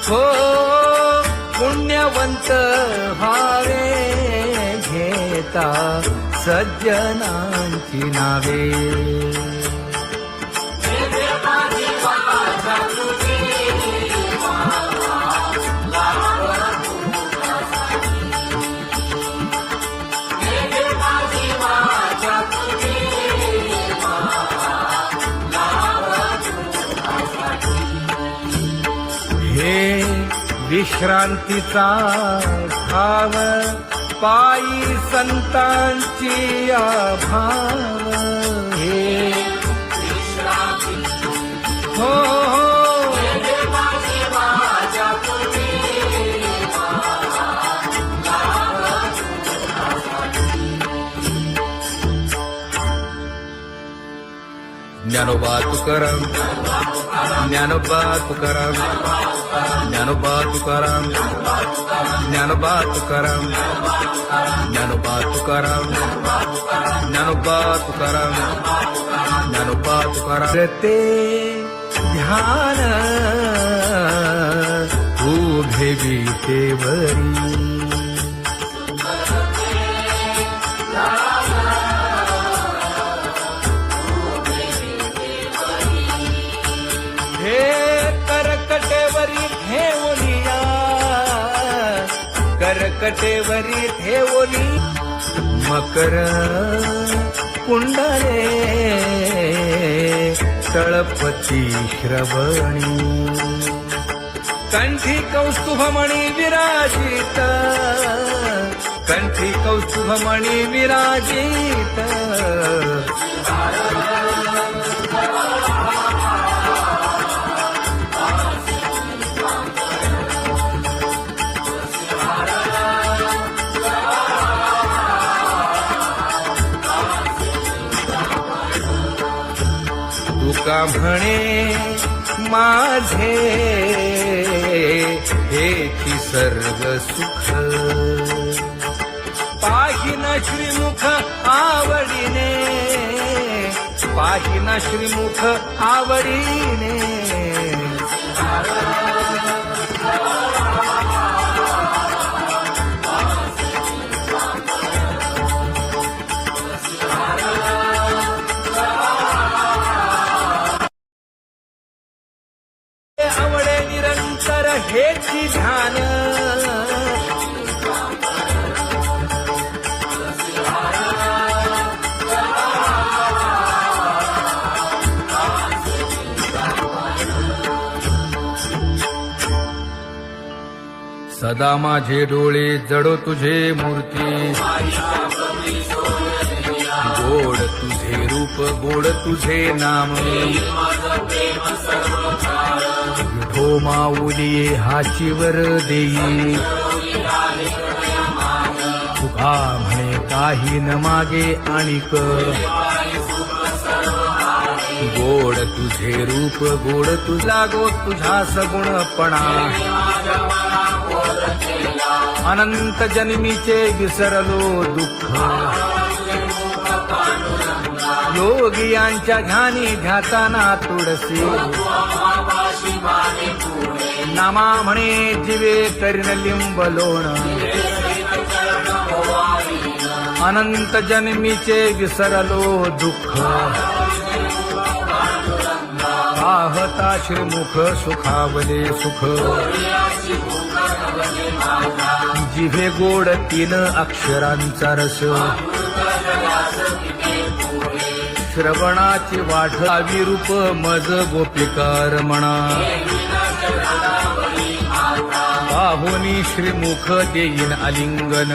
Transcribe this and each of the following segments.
हो पुण्यवंत व्हावे घेता सज्जनांची नावे. हे विश्रांतीचा भाव पायी संतांची भाव. हे हो ज्ञानोबा तुकाराम, ज्ञानोबा तुकाराम, ज्ञानोबा तुकाराम, ज्ञानोबा तुकाराम, ज्ञानोबा तुकाराम, ज्ञानोबा तुकाराम, ज्ञानोबा तुकाराम. ते ध्यान उभे विटेवरी करकटेवरी ठेवली मकर कुंडले तळपती श्रवणी. कंठी कौस्तुभमणी विराजित, कंठी कौस्तुभमणी विराजित. तुका म्हणे माझे हेची सर्व सुख, पाहिन श्रीमुख आवडीने, पाहिन श्रीमुख आवडीने. आवडे निरंतर हेची ध्यान, सदा माझे डोळे जडो तुझे मूर्ती. गोड तुझे रूप गोड तुझे नाम, विठो माऊली हाचीवर देई. तुका म्हणे काही न मागे आणिक, गोड तुझे रूप गोड तुझा गो तुझा सगुणपणा. अनंत जन्मीचे विसरलो दुःख, योगियांच्या ध्यानी ध्याताना तुळसी. नामा म्हणे जीवे करीन लिंब लोण, अनंत जन्मीचे विसरलो दुःख. पाहता श्रीमुख सुखावले सुख, जिभे गोड तीन अक्षरांचा रस. श्रवणाची वाट विरूप मज गोपिकार म्हणा. पाहुनी श्रीमुख देईन आलिंगन,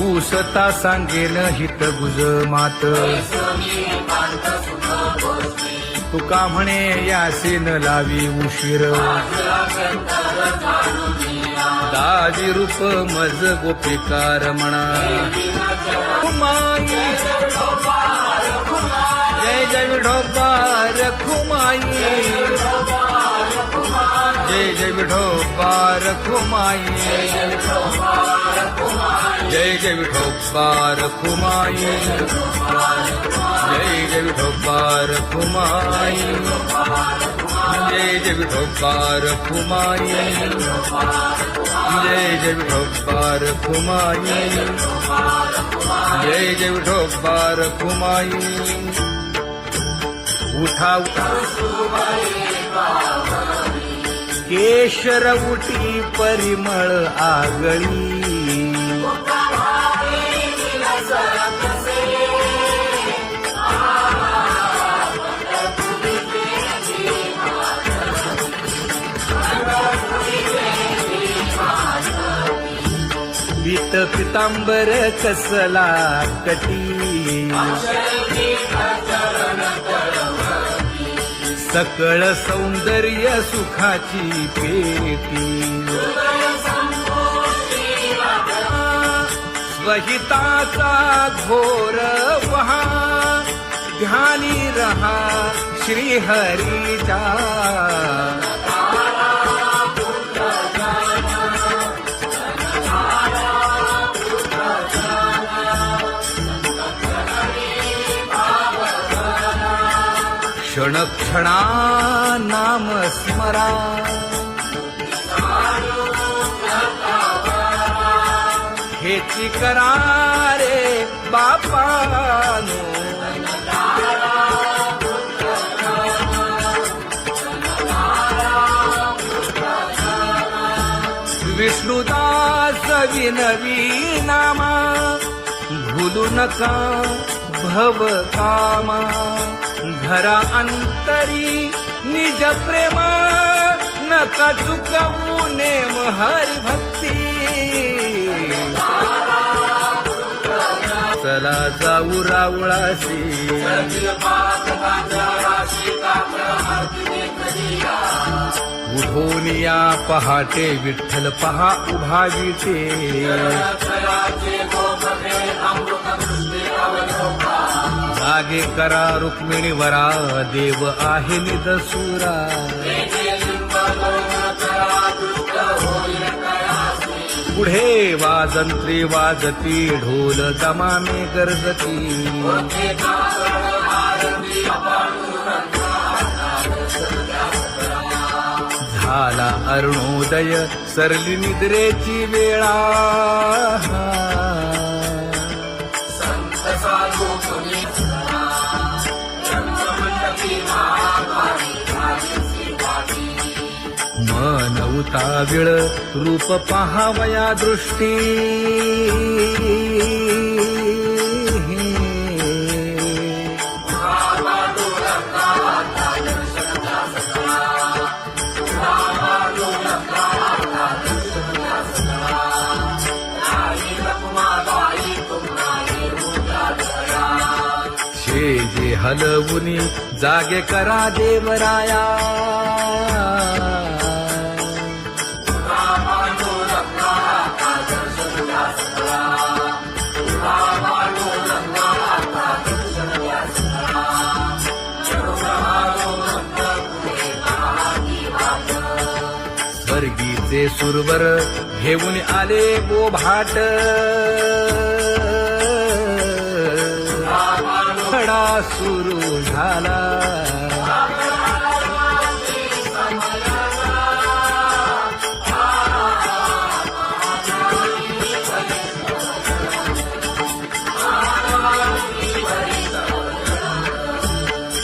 ऊसता सांगेन हित गुज मात. तुका म्हणे यासे न लावी उशीर, दाजी रूप मज गोपिकार म्हणा. जय जय विठोबा रखुमाई, जय जय विठोबा रखुमाई, जय जय विठोबा रखुमाई, जय जय विठोबा रखुमाई, जय जय विठोबार कुमाई, जय जय विठोबार कुमाई, जय जय विठोबार कुमाई. उठा केशर उटी परिमळ आगळी, पीत पितांबर कसला कटी, सकळ सौंदर्य सुखाची पेटी. स्वहिताचा घोर वहा, ध्यानी रहा श्रीहरीचा. क्षण क्षणा नाम स्मरा, हेची करा रे बापानो. विष्णुदास विनवी नामा, भूलू नका भव कामा. घरा अंतरी निज प्रेम, नका चुकवू नेम हरी भक्ती. चला जाऊ रावळाशी, उठून या पहाटे विठ्ठल पहा उभा विटे. जागे करा रुक्मिणी वरा, देव आहे निदसुरा. पुढे वाजंत्री वाजती, ढोल दमामे गरजती. झाला अरुणोदय, सरली निद्रेची वेळा. मन उताविळ रूप पहावया दृष्टी. जे हलवुनी जागे करा देवराया. स्वर्गीचे सुरवर घेऊन आले बोभाट. खडा सुरू झाला.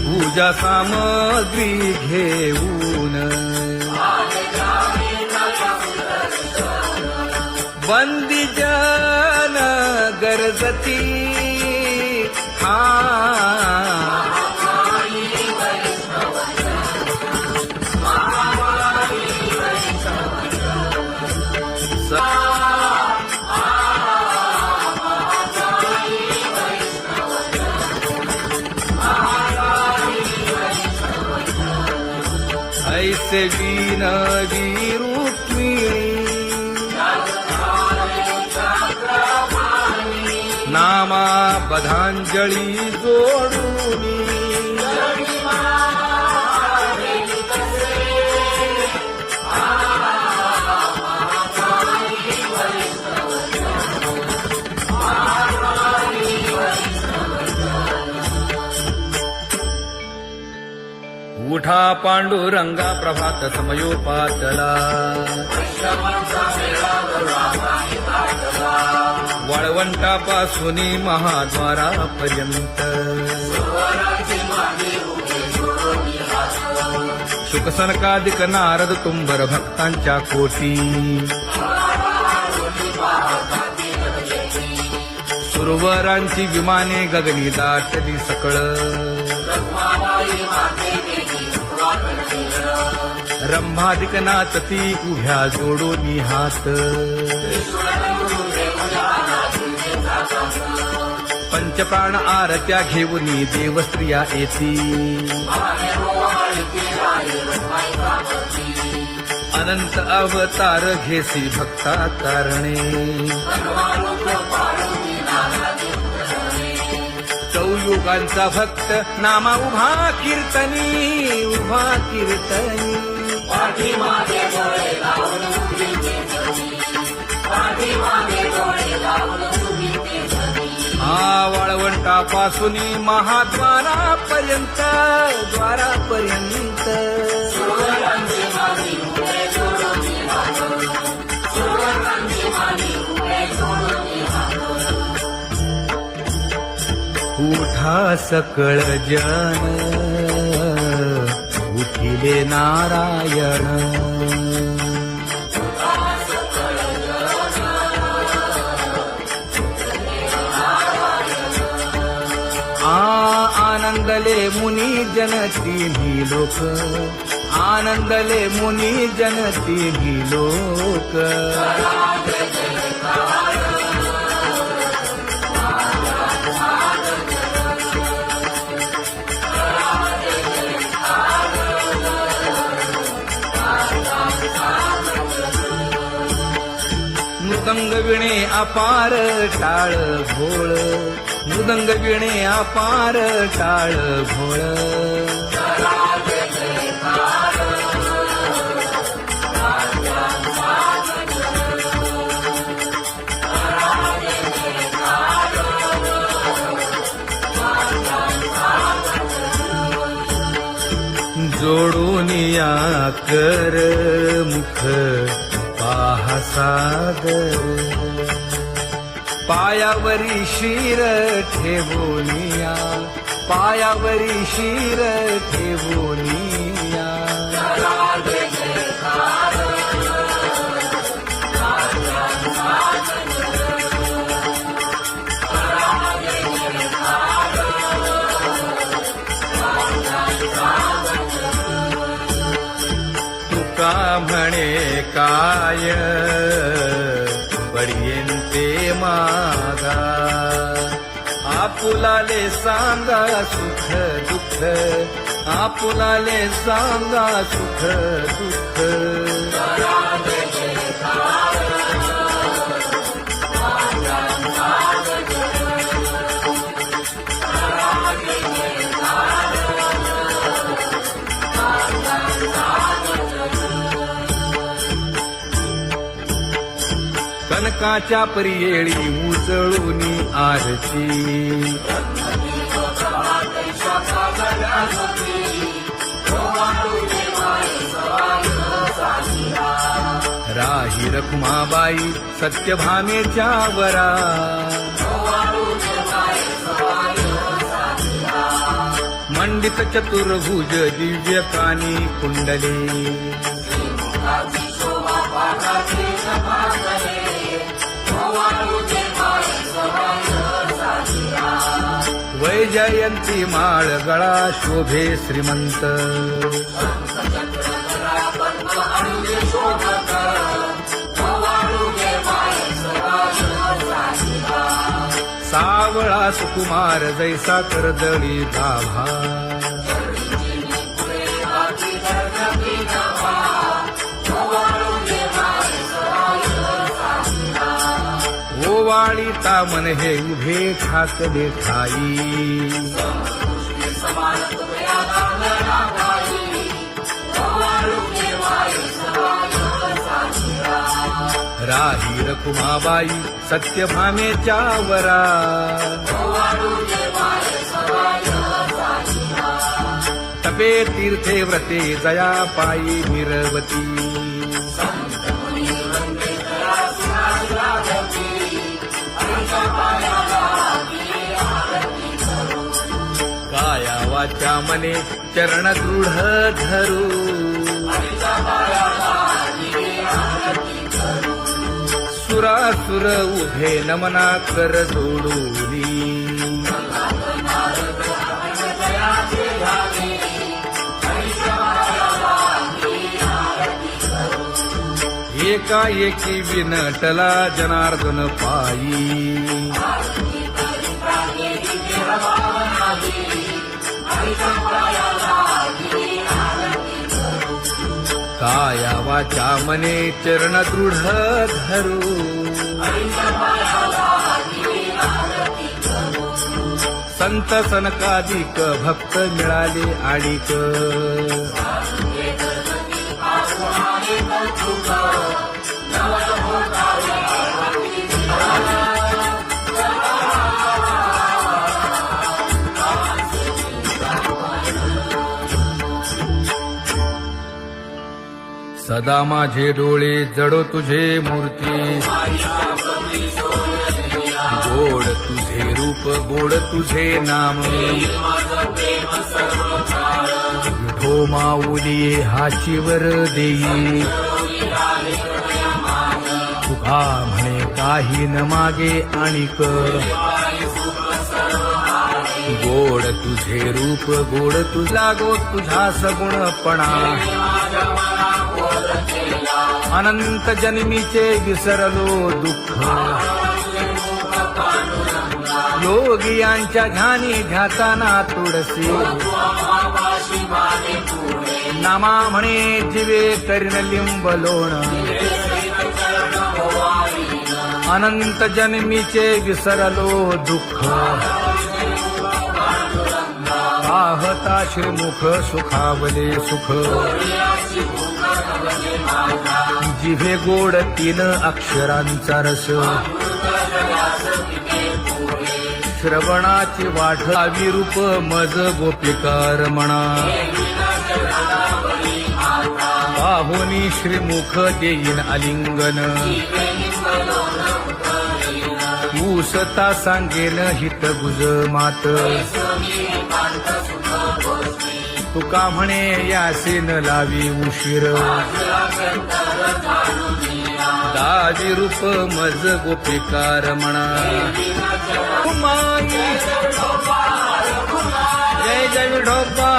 पूजा सामग्री घेऊन बंदी जन गरजती. ऐसे विनवी रुक्मिणी, नामा बधांजळी जोडूनी. उठा पांडुरंगा प्रभात समयोपातला वाळवंटापासून महाद्वारापर्यंत शुकसनकादिक नारद तुंबर भक्तांच्या कोटी सुरवरांची विमाने गगनी दाटली सकळ रंभादिक नाचती उभ्या जोडोनी हात पंचप्राण आरत्या घेऊनी देवस्त्रिया येती अनंत अवतार घेसी भक्ता कारणे चौयुगांचा भक्त नामा उभा कीर्तनी वाळवंटापासून महाद्वारापर्यंत उठा सकळ जन उठिले नारायण आनंदले मुनी जन तिन्ही लोक आनंदले मुनी जन तिन्ही लोक मृदंग विणे अपार टाळ भोळ मृदंग विणे अपार टाळ भोळ जोडूनिया कर मुख पाहा सागर पायावरी शिर ठेवोनिया पायावरी शिर ठेवोनिया तुका म्हणे काय बडियेंते मागा आपुलाले सांगा सुख दुःख आपुलाले सांगा सुख दुःख कनकाच्या परियेळी उजळूनी आरती राही रखुमाबाई सत्यभामेच्या वरा मंडित चतुर्भुज दिव्य कानी कुंडले वैजयंती माळ गळा शोभे श्रीमंत सावळा सुकुमार जैसा करदळी गाभा ओवाळी तामन हे उभे ठाकले ठाई राही रखुमाबाई सत्यभामेच्या वरा तपे तीर्थे व्रते जया पायी निरवती काया वाचा मने चरण दृढ धरू सुरासुर उभे नमना कर जोडूनी एकाएकी विनटला जनार्दन पायी काया वाचा मने चरण दृढ धरू संत सनकादिक भक्त मिळाले आणिक सदा माझे डोळे जडो तुझे मूर्ती गोड तुझे रूप गोड तुझे नाम विठो माऊली हाचीवर देई तुका म्हणे काही न मागे आणिक गोड तुझे रूप गोड तुझा गो तुझा सगुणपणा अनंत जन्मीचे विसरलो दुःख योगियांच्या ध्यानी ध्याताना तुळसी नामा म्हणे जीवे करीन लिंब लोण अनंत जन्मीचे विसरलो दुःख पाहता श्रीमुख सुखावले सुख जिभे गोड 3 अक्षरांचा रस श्रवणाची वाढ विरूप मज गोपिकार म्हणा पाहुनी श्रीमुख देईन आलिंगन ऊसता सांगेन हित गुज मात तुका म्हणे यासे न लावी उशीर दाजी रूप मज गोपिकार म्हणा खुमाई जय जय विठोबा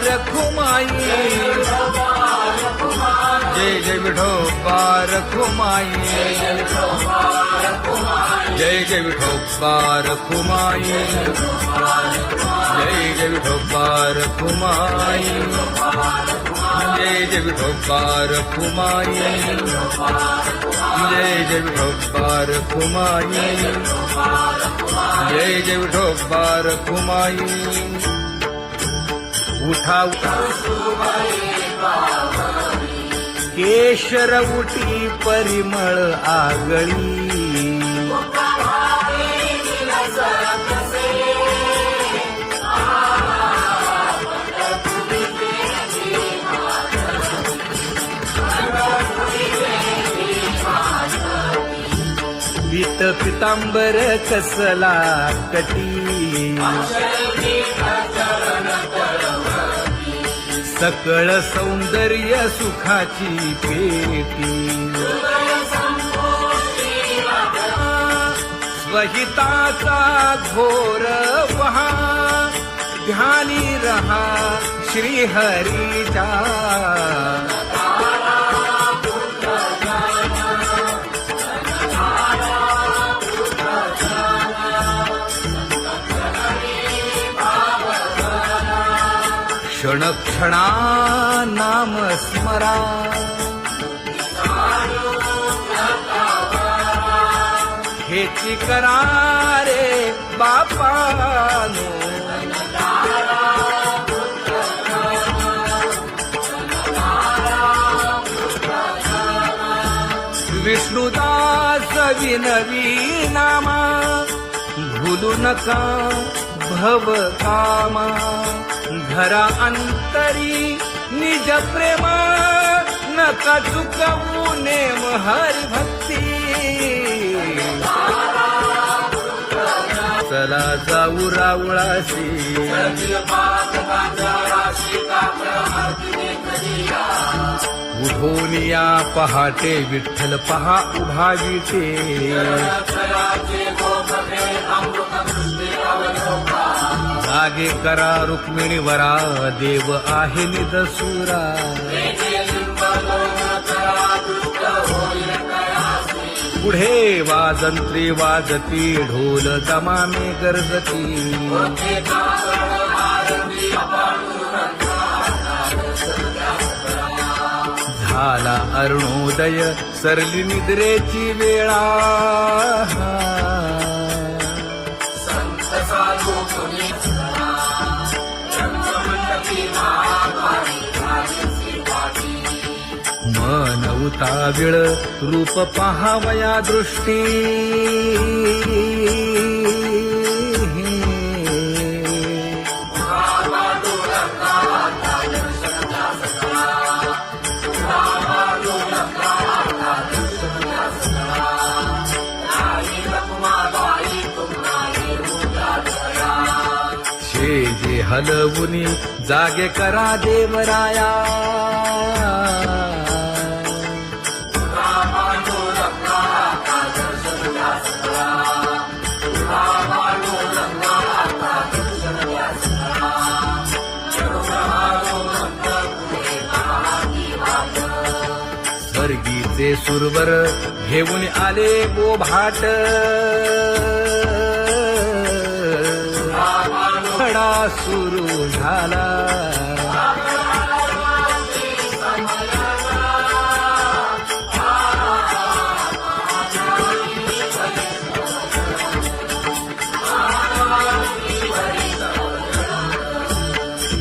रखुमाई जय जय विठोबा रखुमाई जय जय विठोबा रखुमाई जय जय विठोबा रखुमाई जय जय विठोबा रखुमाई जय जय विठोबा रखुमाई जय जय विठोबा रखुमाई उठा केशर उटी परिमळ आगळी पीत पितांबर कसला कटी सकळ सौंदर्य सुखाची पेटी स्वहिताचा घोर वहा ध्यानी रहा श्रीहरीचा क्षण क्षणा नाम स्मरा हेची करा रे बापानो विष्णुदास विनवी नामा भूलू नका भव कामा धरा अंतरी निज प्रेम नका चुकवू नेम हरी भक्ती चला जाऊ रावळाशी उठोनिया पहाटे विठ्ठल पहा उभा विटे जागे करा रुक्मिणी वरा देव आहे निदसुरा पुढे वाजंत्री वाजती ढोल दमामे गरजती झाला अरुणोदय सरली निद्रेची वेळा मन उताविळ रूप पहावया दृष्टी जे हलवुनी जागे करा देवराया स्वर्गीचे सुरवर घेऊन आले गोभाट खडा सुरू झाला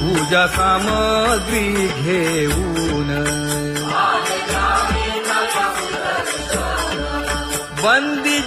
पूजा सामग्री घेऊन बंदी